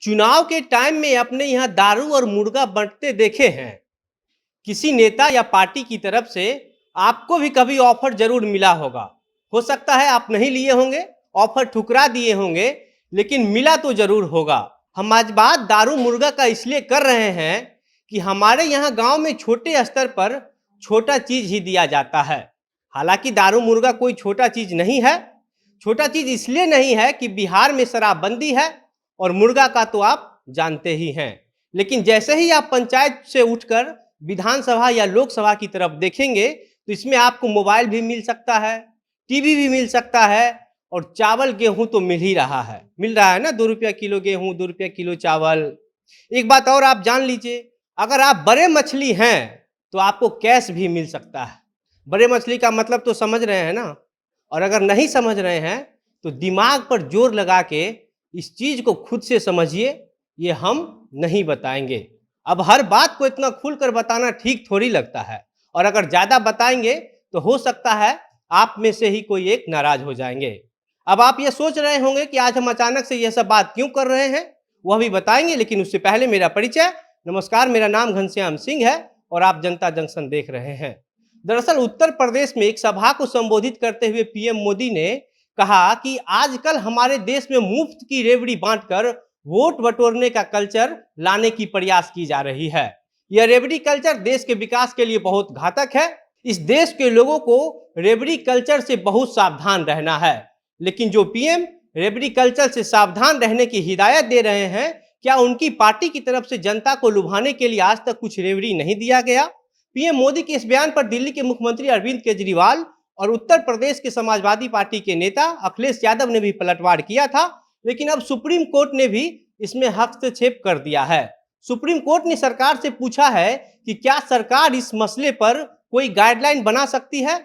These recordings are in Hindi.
चुनाव के टाइम में अपने यहाँ दारू और मुर्गा बंटते देखे हैं। किसी नेता या पार्टी की तरफ से आपको भी कभी ऑफर जरूर मिला होगा। हो सकता है आप नहीं लिए होंगे, ऑफर ठुकरा दिए होंगे, लेकिन मिला तो जरूर होगा। हम आज बात दारू मुर्गा का इसलिए कर रहे हैं कि हमारे यहाँ गांव में छोटे स्तर पर छोटा चीज ही दिया जाता है। हालांकि दारू मुर्गा कोई छोटा चीज नहीं है। छोटा चीज इसलिए नहीं है कि बिहार में शराबबंदी है और मुर्गा का तो आप जानते ही हैं। लेकिन जैसे ही आप पंचायत से उठकर विधानसभा या लोकसभा की तरफ देखेंगे तो इसमें आपको मोबाइल भी मिल सकता है, टीवी भी मिल सकता है और चावल गेहूं तो मिल रहा है ना। 2 रुपया किलो गेहूं, 2 रुपया किलो चावल। एक बात और आप जान लीजिए, अगर आप बड़े मछली हैं तो आपको कैश भी मिल सकता है। बड़े मछली का मतलब तो समझ रहे हैं ना। और अगर नहीं समझ रहे हैं तो दिमाग पर जोर लगा के इस चीज को खुद से समझिए, ये हम नहीं बताएंगे। अब हर बात को इतना खुलकर बताना ठीक थोड़ी लगता है, और अगर ज्यादा बताएंगे तो हो सकता है आप में से ही कोई एक नाराज हो जाएंगे। अब आप ये सोच रहे होंगे कि आज हम अचानक से यह सब बात क्यों कर रहे हैं, वह भी बताएंगे, लेकिन उससे पहले मेरा परिचय। नमस्कार, मेरा नाम घनश्याम सिंह है और आप जनता जंक्शन देख रहे हैं। दरअसल उत्तर प्रदेश में एक सभा को संबोधित करते हुए पीएम मोदी ने कहा कि आजकल हमारे देश में मुफ्त की रेवड़ी बांटकर वोट बटोरने का कल्चर लाने की प्रयास की जा रही है। यह रेवड़ी कल्चर देश के विकास के लिए बहुत घातक है। इस देश के लोगों को रेवड़ी कल्चर से बहुत सावधान रहना है। लेकिन जो पीएम रेवड़ी कल्चर से सावधान रहने की हिदायत दे रहे हैं, क्या उनकी पार्टी की तरफ से जनता को लुभाने के लिए आज तक कुछ रेवड़ी नहीं दिया गया? पीएम मोदी के इस बयान पर दिल्ली के मुख्यमंत्री अरविंद केजरीवाल और उत्तर प्रदेश के समाजवादी पार्टी के नेता अखिलेश यादव ने भी पलटवार किया था। लेकिन अब सुप्रीम कोर्ट ने भी इसमें हस्तक्षेप कर दिया है। सुप्रीम कोर्ट ने सरकार से पूछा है कि क्या सरकार इस मसले पर कोई गाइडलाइन बना सकती है।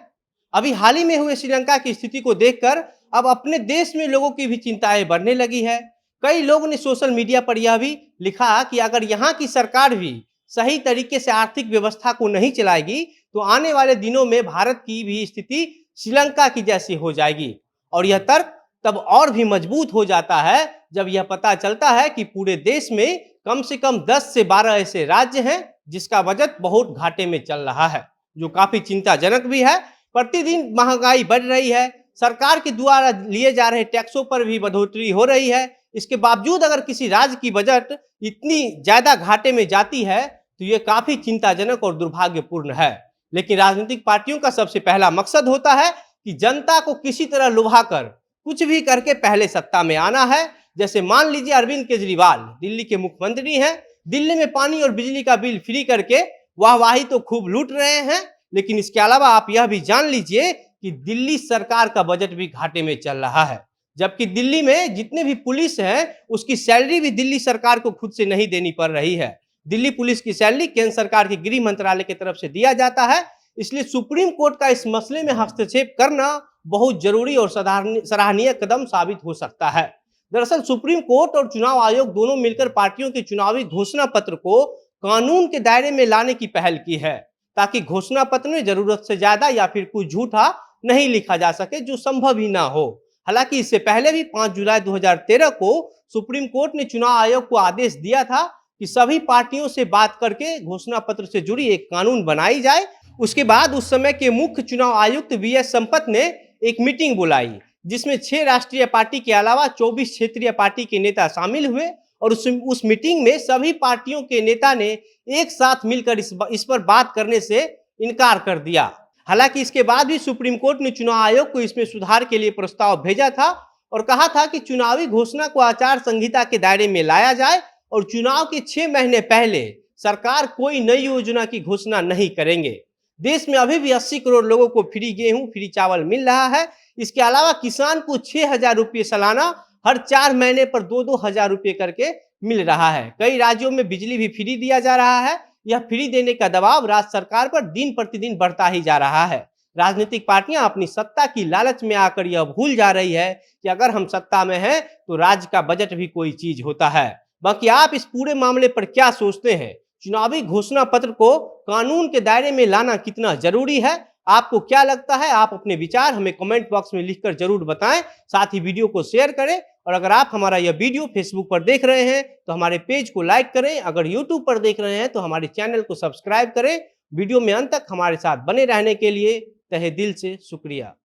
अभी हाल ही में हुए श्रीलंका की स्थिति को देखकर अब अपने देश में लोगों की भी चिंताएं बढ़ने लगी है। कई लोगों ने सोशल मीडिया पर यह भी लिखा कि अगर यहाँ की सरकार भी सही तरीके से आर्थिक व्यवस्था को नहीं चलाएगी तो आने वाले दिनों में भारत की भी स्थिति श्रीलंका की जैसी हो जाएगी। और यह तर्क तब और भी मजबूत हो जाता है जब यह पता चलता है कि पूरे देश में कम से कम 10 से 12 ऐसे राज्य हैं जिसका बजट बहुत घाटे में चल रहा है, जो काफी चिंताजनक भी है। प्रतिदिन महंगाई बढ़ रही है, सरकार के द्वारा लिए जा रहे टैक्सों पर भी बढ़ोतरी हो रही है। इसके बावजूद अगर किसी राज्य की बजट इतनी ज्यादा घाटे में जाती है तो ये काफी चिंताजनक और दुर्भाग्यपूर्ण है। लेकिन राजनीतिक पार्टियों का सबसे पहला मकसद होता है कि जनता को किसी तरह लुभाकर कुछ भी करके पहले सत्ता में आना है। जैसे मान लीजिए अरविंद केजरीवाल दिल्ली के मुख्यमंत्री हैं, दिल्ली में पानी और बिजली का बिल फ्री करके वाहवाही तो खूब लूट रहे हैं। लेकिन इसके अलावा आप यह भी जान लीजिए कि दिल्ली सरकार का बजट भी घाटे में चल रहा है, जबकि दिल्ली में जितने भी पुलिस हैं उसकी सैलरी भी दिल्ली सरकार को खुद से नहीं देनी पड़ रही है। दिल्ली पुलिस की सैलरी केंद्र सरकार के गृह मंत्रालय की तरफ से दिया जाता है। इसलिए सुप्रीम कोर्ट का इस मसले में हस्तक्षेप करना बहुत जरूरी और सराहनीय कदम साबित हो सकता है। दरअसल सुप्रीम कोर्ट और चुनाव आयोग दोनों मिलकर पार्टियों के चुनावी घोषणा पत्र को कानून के दायरे में लाने की पहल की है, ताकि घोषणा पत्र में जरूरत से ज्यादा या फिर कुछ झूठा नहीं लिखा जा सके, जो संभव ही ना हो। हालांकि इससे पहले भी 5 जुलाई 2013 को सुप्रीम कोर्ट ने चुनाव आयोग को आदेश दिया था कि सभी पार्टियों से बात करके घोषणा पत्र से जुड़ी एक कानून बनाई जाए। उसके बाद उस समय के मुख्य चुनाव आयुक्त वीएस संपत ने एक मीटिंग बुलाई, जिसमें 6 राष्ट्रीय पार्टी के अलावा 24 क्षेत्रीय पार्टी के नेता शामिल हुए। और उस मीटिंग में सभी पार्टियों के नेता ने एक साथ मिलकर इस पर बात करने से इनकार कर दिया। हालांकि इसके बाद भी सुप्रीम कोर्ट ने चुनाव आयोग को इसमें सुधार के लिए प्रस्ताव भेजा था और कहा था कि चुनावी घोषणा को आचार संहिता के दायरे में लाया जाए और चुनाव के 6 महीने पहले सरकार कोई नई योजना की घोषणा नहीं करेंगे। देश में अभी भी 80 करोड़ लोगों को फ्री गेहूं, फ्री चावल मिल रहा है। इसके अलावा किसान को 6,000 रुपये सालाना हर 4 महीने पर 2-2 हजार रुपये करके मिल रहा है। कई राज्यों में बिजली भी फ्री दिया जा रहा है। यह फ्री देने का दबाव राज्य सरकार पर दिन प्रतिदिन बढ़ता ही जा रहा है। राजनीतिक पार्टियां अपनी सत्ता की लालच में आकर यह भूल जा रही है कि अगर हम सत्ता में हैं तो राज्य का बजट भी कोई चीज होता है। बाकी आप इस पूरे मामले पर क्या सोचते हैं? चुनावी घोषणा पत्र को कानून के दायरे में लाना कितना जरूरी है? आपको क्या लगता है? आप अपने विचार हमें कमेंट बॉक्स में लिखकर जरूर बताएं। साथ ही वीडियो को शेयर करें और अगर आप हमारा यह वीडियो फेसबुक पर देख रहे हैं तो हमारे पेज को लाइक करें। अगर यूट्यूब पर देख रहे हैं तो हमारे चैनल को सब्सक्राइब करें। वीडियो में अंत तक हमारे साथ बने रहने के लिए तहे दिल से शुक्रिया।